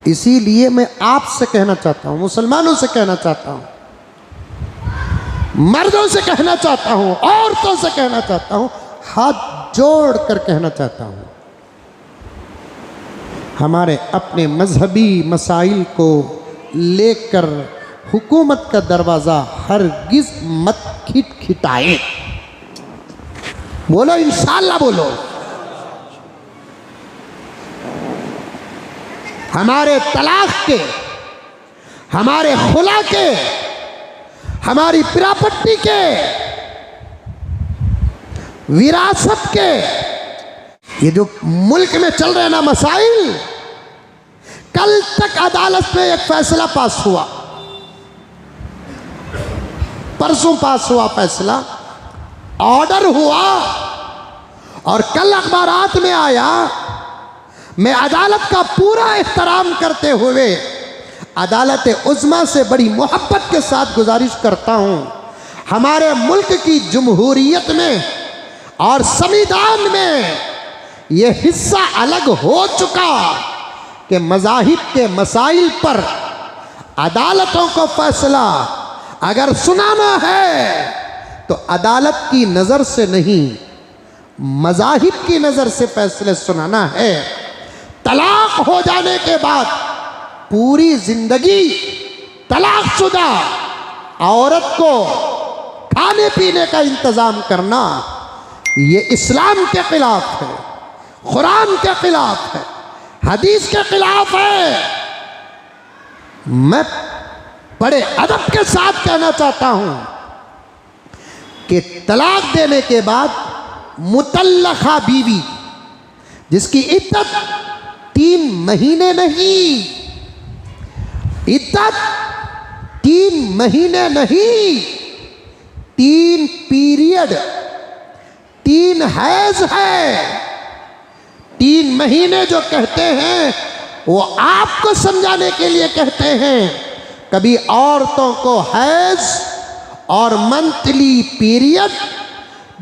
इसीलिए मैं आपसे कहना चाहता हूं, मुसलमानों से कहना चाहता हूं, मर्दों से कहना चाहता हूं, औरतों से कहना चाहता हूं, हाथ जोड़ कर कहना चाहता हूं, हमारे अपने मजहबी मसाइल को लेकर हुकूमत का दरवाज़ा हरगिज़ मत खिटखिटाए। बोलो इंशाअल्लाह बोलो। हमारे तलाक के, हमारे खुला के, हमारी प्रॉपर्टी के, विरासत के, ये जो मुल्क में चल रहे ना मसाइल, कल तक अदालत में एक फैसला पास हुआ, परसों पास हुआ फैसला, ऑर्डर हुआ और कल अखबारात में आया। मैं अदालत का पूरा एहतराम करते हुए अदालत उज़्मा से बड़ी मोहब्बत के साथ गुजारिश करता हूँ, हमारे मुल्क की जमहूरियत में और संविधान में ये हिस्सा अलग हो चुका कि मज़ाहिब के मसाइल पर अदालतों को फैसला अगर सुनाना है तो अदालत की नज़र से नहीं, मज़ाहिब की नज़र से फैसले सुनाना है। तलाक हो जाने के बाद पूरी जिंदगी तलाकशुदा औरत को खाने पीने का इंतज़ाम करना ये इस्लाम के खिलाफ है, कुरान के खिलाफ है, हदीस के खिलाफ है। मैं बड़े अदब के साथ कहना चाहता हूं कि तलाक देने के बाद मुतल्लका बीवी जिसकी इद्दत 3 महीने नहीं, इद्दत 3 महीने नहीं, 3 पीरियड, 3 हैज है। 3 महीने जो कहते हैं वो आपको समझाने के लिए कहते हैं। कभी औरतों को हैज और मंथली पीरियड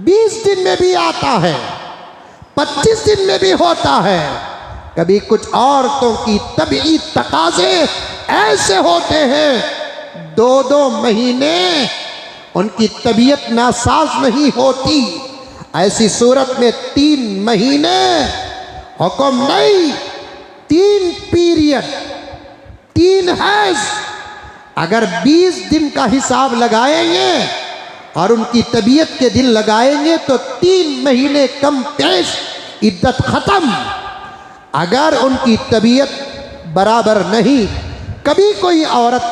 20 दिन में भी आता है, 25 दिन में भी होता है। कभी कुछ औरतों की तबीई तकाज़े ऐसे होते हैं 2-2 महीने उनकी तबीयत नासाज नहीं होती। ऐसी सूरत में 3 महीने हुक्म नहीं, 3 पीरियड, 3 हैज। अगर 20 दिन का हिसाब लगाएंगे और उनकी तबीयत के दिन लगाएंगे तो 3 महीने कम पेश इद्दत ख़त्म। अगर उनकी तबीयत बराबर नहीं, कभी कोई औरत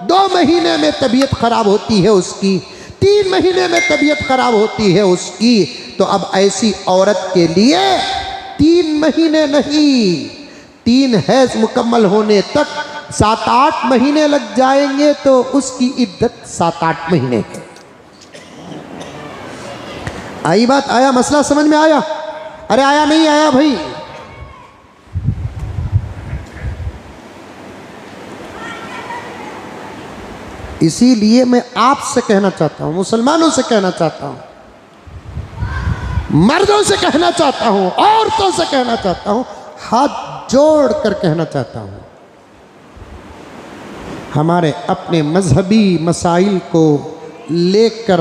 2 महीने में तबीयत ख़राब होती है उसकी, 3 महीने में तबीयत ख़राब होती है उसकी, तो अब ऐसी औरत के लिए 3 महीने नहीं, 3 हैज मुकम्मल होने तक 7-8 महीने लग जाएंगे तो उसकी इद्दत 7-8 महीने है। आई बात? आया मसला समझ में आया? अरे आया नहीं आया भाई? इसीलिए मैं आपसे कहना चाहता हूं, मुसलमानों से कहना चाहता हूं, मर्दों से कहना चाहता हूं, औरतों से कहना चाहता हूं, हाथ जोड़ कर कहना चाहता हूं, हमारे अपने मजहबी मसाइल को लेकर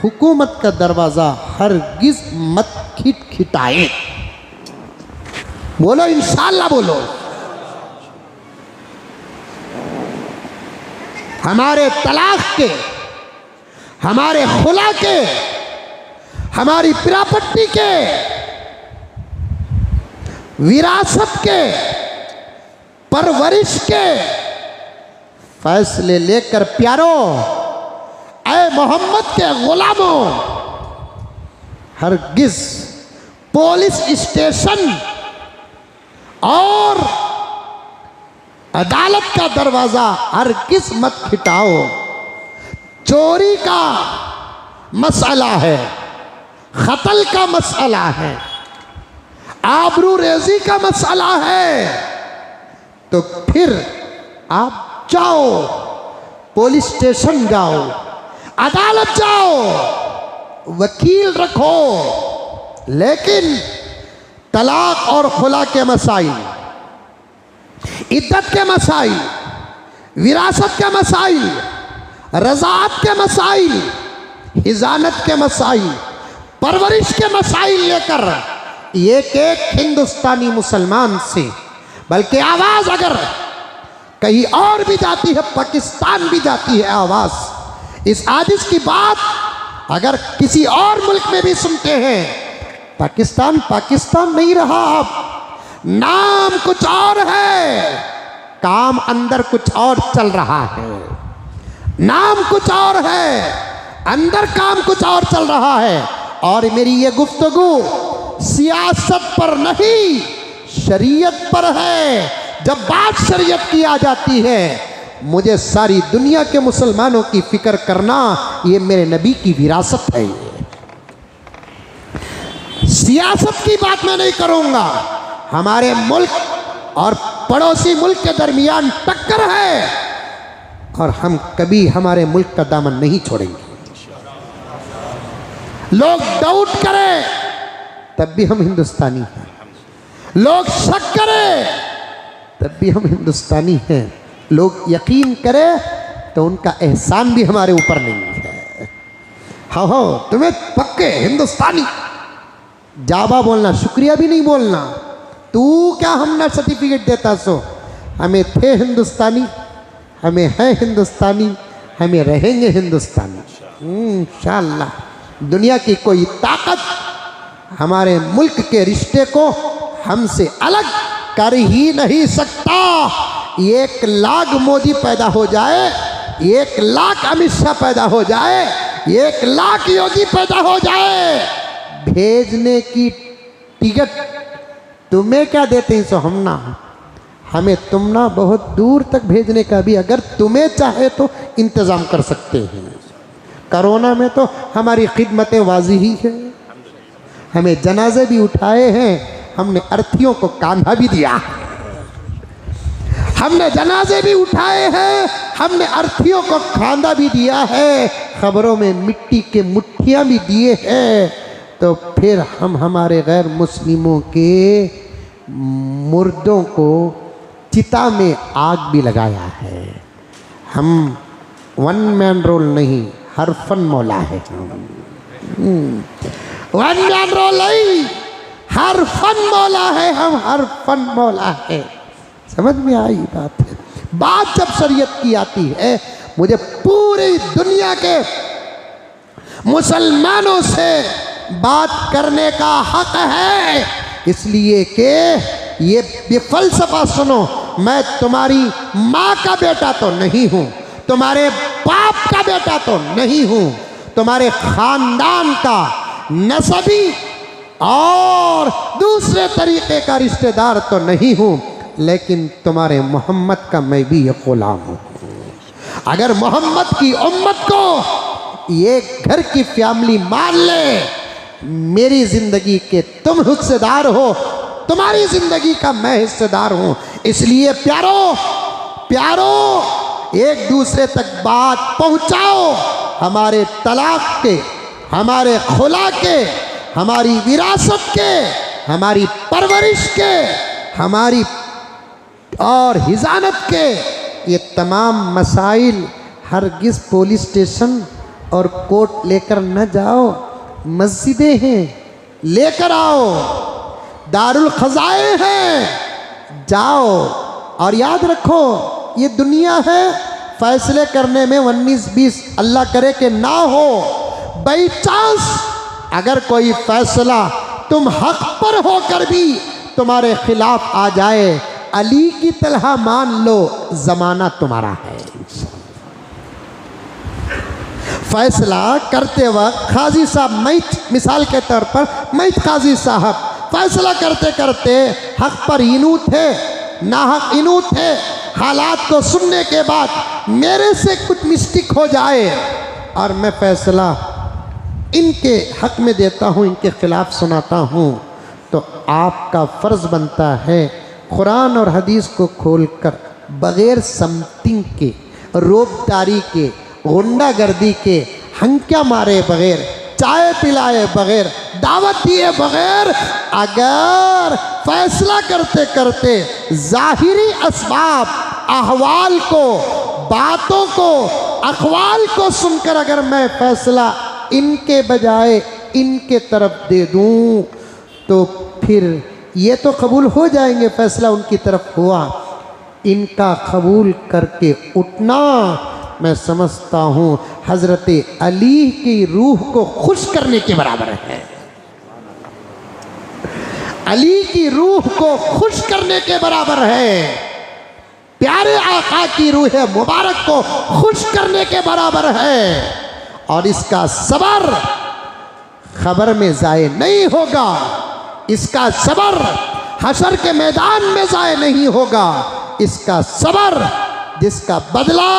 हुकूमत का दरवाज़ा हरगिज़ मत खिटखिटाए। बोलो इंशाअल्लाह बोलो। हमारे तलाक के, हमारे खुला के, हमारी प्रॉपर्टी के, विरासत के, परवरिश के फैसले लेकर प्यारो, ऐ मोहम्मद के गुलामों, हरगिज़ पुलिस स्टेशन और अदालत का दरवाज़ा हरगिज़ मत खिटाओ। चोरी का मसला है, कत्ल का मसला है, आबरू रेज़ी का मसला है, तो फिर आप जाओ, पुलिस स्टेशन जाओ, अदालत जाओ, वकील रखो। लेकिन तलाक और खुला के मसाइल इद्दत के मसाइल, विरासत के मसाइल, रज़ाअत के मसाइल, हिजानत के मसाइल, परवरिश के मसाइल लेकर एक एक हिंदुस्तानी मुसलमान से, बल्कि आवाज़ अगर कहीं और भी जाती है, पाकिस्तान भी जाती है आवाज़, इस आजिज़ की बात अगर किसी और मुल्क में भी सुनते हैं, पाकिस्तान पाकिस्तान नहीं रहा, अब नाम कुछ और है, काम अंदर कुछ और चल रहा है। नाम कुछ और है, अंदर काम कुछ और चल रहा है। और मेरी ये गुफ्तगू सियासत पर नहीं, शरीयत पर है। जब बात शरीयत की आ जाती है, मुझे सारी दुनिया के मुसलमानों की फिक्र करना, ये मेरे नबी की विरासत है। सियासत की बात मैं नहीं करूंगा। हमारे मुल्क और पड़ोसी मुल्क के दरमियान टक्कर है और हम कभी हमारे मुल्क का दामन नहीं छोड़ेंगे। लोग डाउट करें तब भी हम हिंदुस्तानी हैं, लोग शक करें तब भी हम हिंदुस्तानी हैं, लोग यकीन करें तो उनका एहसान भी हमारे ऊपर नहीं है। हाँ हो तुम्हें पक्के हिंदुस्तानी, जाबा बोलना, शुक्रिया भी नहीं बोलना। तू क्या हमने सर्टिफिकेट देता सो, हमें थे हिंदुस्तानी, हमें है हिंदुस्तानी, हमें रहेंगे हिंदुस्तानी इंशाअल्लाह। दुनिया की कोई ताकत हमारे मुल्क के रिश्ते को हमसे अलग कर ही नहीं सकता। 1 लाख मोदी पैदा हो जाए, 1 लाख अमित शाह पैदा हो जाए, 1 लाख योगी पैदा हो जाए, भेजने की टिकट तुम्हें क्या देते हैं सो हम ना, हमें तुम ना बहुत दूर तक भेजने का भी अगर तुम्हें चाहे तो इंतज़ाम कर सकते हैं। कोरोना में तो हमारी खिदमतें वाजी ही है, हमें जनाजे भी उठाए हैं, हमने अर्थियों को कांधा भी दिया, हमने जनाजे भी उठाए हैं, हमने अर्थियों को खांदा भी दिया है, खबरों में मिट्टी के मुट्ठियाँ भी दिए हैं। तो फिर हम हमारे गैर मुस्लिमों के मुर्दों को चिता में आग भी लगाया है। हम 1 मैन रोल नहीं, हर फन मौला है। 1 मैन रोल नहीं, हर फन मौला है, हम हर फन मौला है। समझ में आई बात है। बात जब शरीयत की आती है, मुझे पूरी दुनिया के मुसलमानों से बात करने का हक है, इसलिए कि ये फलसफा सुनो, मैं तुम्हारी माँ का बेटा तो नहीं हूँ, तुम्हारे बाप का बेटा तो नहीं हूँ, तुम्हारे खानदान का नसबी और दूसरे तरीके का रिश्तेदार तो नहीं हूँ, लेकिन तुम्हारे मोहम्मद का मैं भी ये गुलाम हूँ। अगर मोहम्मद की उम्मत को ये घर की फैमिली मान ले, मेरी ज़िंदगी के तुम हिस्सेदार हो, तुम्हारी ज़िंदगी का मैं हिस्सेदार हूँ। इसलिए प्यारो एक दूसरे तक बात पहुँचाओ। हमारे तलाक के, हमारे खुला के, हमारी विरासत के, हमारी परवरिश के, हमारी और हिजानत के ये तमाम मसाइल हरगिज़ पुलिस स्टेशन और कोर्ट लेकर न जाओ, मस्जिदें हैं, लेकर आओ, दारुल खज़ाए हैं, जाओ। और याद रखो, ये दुनिया है, फैसले करने में 19-20 अल्लाह करे कि ना हो। बाई चांस अगर कोई फैसला तुम हक पर होकर भी तुम्हारे खिलाफ आ जाए, अली की तरह मान लो, ज़माना तुम्हारा है। फैसला करते वक्त काजी साहब, मैथ मिसाल के तौर पर मैथ काजी साहब फैसला करते करते हक पर इनू थे, नाहक इनू थे। हालात को सुनने के बाद मेरे से कुछ मिस्टेक हो जाए और मैं फैसला इनके हक में देता हूँ, इनके खिलाफ सुनाता हूँ, तो आपका फ़र्ज़ बनता है कुरान और हदीस को खोलकर बग़ैर समथिंग के, रोबदारी के, गुंडागर्दी के, हंक्या मारे बग़ैर चाय पिलाए बगैर, दावत दिए बगैर अगर फैसला करते करते जाहिरी असबाब, अहवाल को, बातों को, अखवाल को सुनकर अगर मैं फैसला इनके बजाय इनके तरफ दे दूं तो फिर ये तो कबूल हो जाएंगे, फैसला उनकी तरफ हुआ, इनका कबूल करके उठना मैं समझता हूँ हजरत अली की रूह को खुश करने के बराबर है। अली की रूह को खुश करने के बराबर है। प्यारे आका की रूह मुबारक को खुश करने के बराबर है। और इसका सबर खबर में ज़ाय नहीं होगा, इसका सबर हशर के मैदान में ज़ाय नहीं होगा। इसका सबर जिसका बदला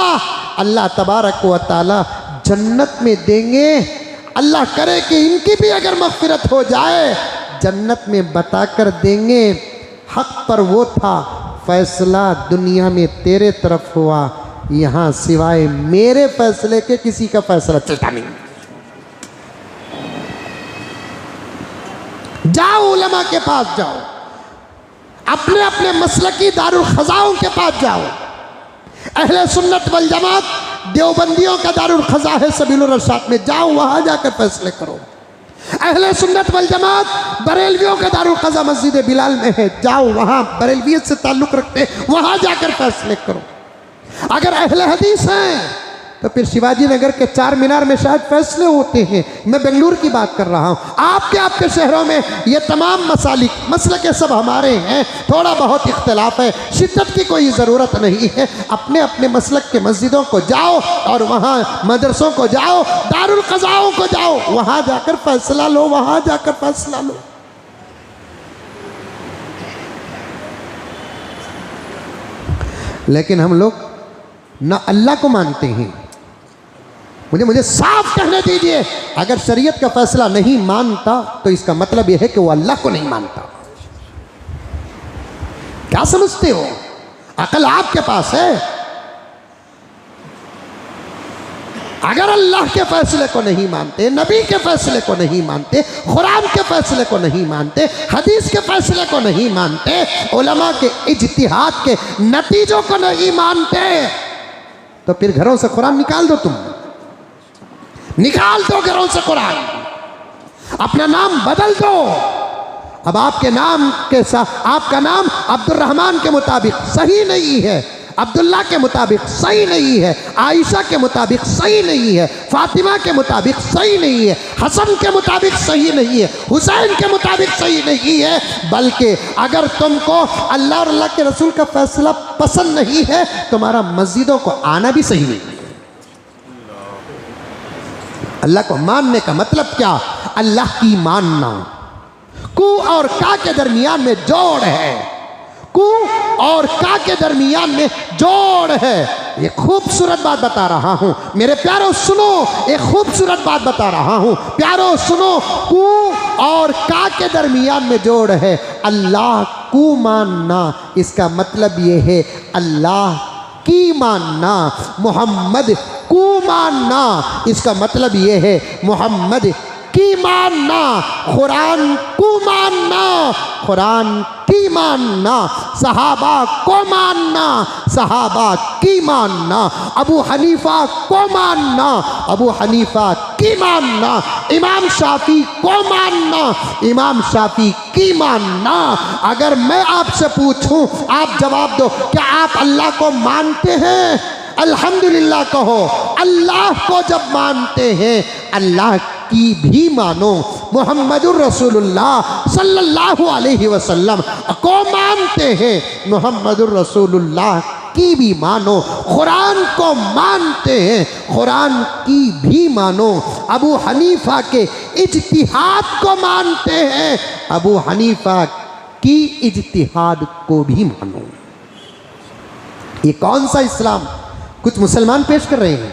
अल्लाह तबारक व तआला जन्नत में देंगे। अल्लाह करे कि इनकी भी अगर मग़फ़िरत हो जाए जन्नत में बताकर देंगे, हक़ पर वो था, फैसला दुनिया में तेरे तरफ हुआ, यहाँ सिवाय मेरे फैसले के किसी का फैसला चलता नहीं। जाओ उलमा के पास जाओ, अपने अपने मसलकी दारुल ख़ज़ाओं के पास जाओ। अहले सुन्नत वल जमात देवबंदियों का दारुल ख़ज़ा है सबीलुर रशाद में, जाओ वहाँ जाकर फैसले करो। अहले सुन्नत वल जमात बरेलवियों का दारुल क़ज़ा मस्जिद बिलाल में है, जाओ वहाँ बरेलवियत से ताल्लुक़ रखते वहाँ जाकर फैसले करो। अगर अहले हदीस हैं तो फिर शिवाजी नगर के चार मीनार में शायद फैसले होते हैं। मैं बेंगलुरु की बात कर रहा हूँ। आपके शहरों में ये तमाम मसालिक मसलके सब हमारे हैं, थोड़ा बहुत इख्तलाफ है, शिद्दत की कोई ज़रूरत नहीं है। अपने अपने मसलक के मस्जिदों को जाओ और वहाँ मदरसों को जाओ, दारुल क़ज़ाओं को जाओ, वहाँ जाकर फैसला लो, वहाँ जाकर फैसला लो। लेकिन हम लोग न अल्लाह को मानते हैं। मुझे साफ कहने दीजिए, अगर शरीयत का फैसला नहीं मानता तो इसका मतलब यह है कि वो अल्लाह को नहीं मानता। क्या समझते हो? अकल आपके पास है। अगर अल्लाह के फैसले को नहीं मानते, नबी के फैसले को नहीं मानते, कुरान के फैसले को नहीं मानते, हदीस के फैसले को नहीं मानते, उलमा के इज्तिहाद के नतीजों को नहीं मानते, तो फिर घरों से कुरान निकाल दो। तुम निकाल दो घरों से कुरान, अपना नाम बदल दो। अब आपके नाम के साथ आपका नाम अब्दुर्रहमान के मुताबिक सही नहीं है, अब्दुल्ला के मुताबिक सही नहीं है, आयशा के मुताबिक सही नहीं है, फातिमा के मुताबिक सही नहीं है, हसन के मुताबिक सही नहीं है, हुसैन के मुताबिक सही नहीं है। बल्कि अगर तुमको अल्लाह और अल्लाह के रसूल का फैसला पसंद नहीं है, तुम्हारा मस्जिदों को आना भी सही नहीं है। अल्लाह को मानने का मतलब क्या? अल्लाह की मानना। कू और का के दरमियान में जोड़ है, कू और का के दरमियान में जोड़ है। ये खूबसूरत बात बता रहा हूँ मेरे प्यारों, सुनो, एक खूबसूरत बात बता रहा हूँ प्यारों, सुनो। कू और का के दरमियान में जोड़ है। अल्लाह को मानना, इसका मतलब ये है अल्लाह की मानना। मोहम्मद को मानना, इसका मतलब ये है मोहम्मद की मानना। कुरान को मानना, कुरान की मानना। सहाबा को मानना, सहाबा की मानना। अबू हनीफा को मानना, अबू हनीफा की मानना। इमाम शाफी को मानना, इमाम शाफी की मानना। अगर मैं आपसे पूछूं, आप जवाब दो, क्या आप अल्लाह को मानते हैं? अल्हम्दुलिल्लाह कहो। अल्लाह को जब मानते हैं, अल्लाह की भी मानो। मुहम्मदुर रसूलुल्लाह सल्लल्लाहु अलैहि वसल्लम को मानते हैं, मुहम्मदुर रसूलुल्लाह की भी मानो। कुरान को मानते हैं, कुरान की भी मानो। अबू हनीफा के इज्तिहाद को मानते हैं, अबू हनीफा की इज्तिहाद को भी मानो। ये कौन सा इस्लाम कुछ मुसलमान पेश कर रहे हैं?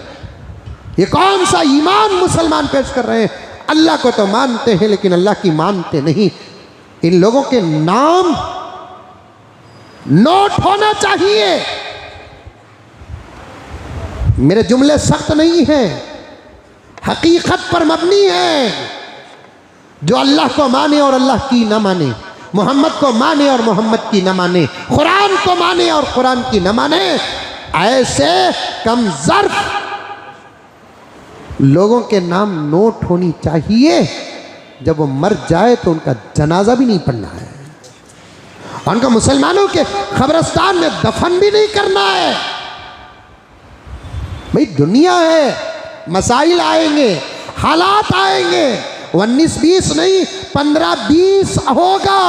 ये कौन सा ईमान मुसलमान पेश कर रहे हैं? अल्लाह को तो मानते हैं लेकिन अल्लाह की मानते नहीं। इन लोगों के नाम नोट होना चाहिए। मेरे जुमले सख्त नहीं हैं, हकीकत पर मबनी है। जो अल्लाह को माने और अल्लाह की न माने, मोहम्मद को माने और मोहम्मद की न माने, कुरान को माने और कुरान की न माने, ऐसे कम ज़र्फ लोगों के नाम नोट होनी चाहिए। जब वो मर जाए तो उनका जनाजा भी नहीं पढ़ना है, उनका मुसलमानों के कब्रिस्तान में दफन भी नहीं करना है। भाई दुनिया है, मसाइल आएंगे, हालात आएंगे, 19-20 नहीं 15-20 होगा।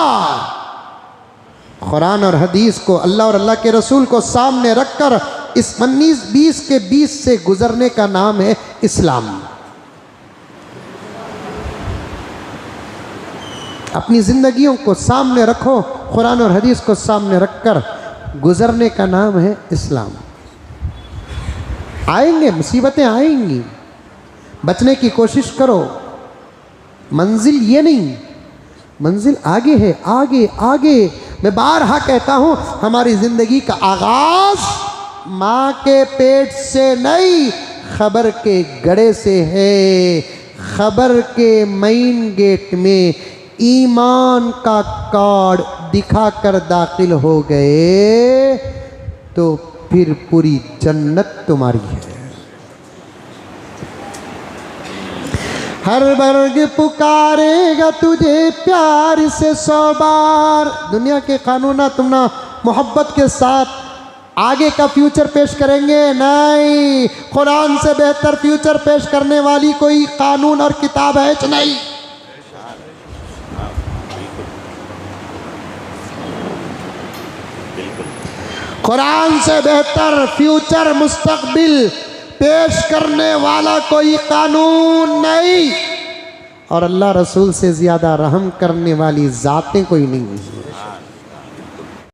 कुरान और हदीस को, अल्लाह और अल्लाह के रसूल को सामने रखकर इस 19-20 के 20 से गुजरने का नाम है इस्लाम। अपनी जिंदगियों को सामने रखो, कुरान और हदीस को सामने रखकर गुजरने का नाम है इस्लाम। आएंगे, मुसीबतें आएंगी, बचने की कोशिश करो। मंजिल ये नहीं, मंजिल आगे है, आगे आगे। मैं बारहा कहता हूं, हमारी जिंदगी का आगाज माँ के पेट से नहीं, खबर के गड़े से है। खबर के मेन गेट में ईमान का कार्ड दिखाकर दाखिल हो गए तो फिर पूरी जन्नत तुम्हारी है। हर वर्ग पुकारेगा तुझे प्यार से 100 बार। दुनिया के कानून तुम ना मोहब्बत के साथ आगे का फ्यूचर पेश करेंगे, नहीं। कुरान से बेहतर फ्यूचर पेश करने वाली कोई कानून और किताब है नहीं। कुरान से बेहतर फ्यूचर मुस्तकबिल पेश करने वाला कोई कानून नहीं, और अल्लाह रसूल से ज़्यादा रहम करने वाली ज़ातें कोई नहीं है।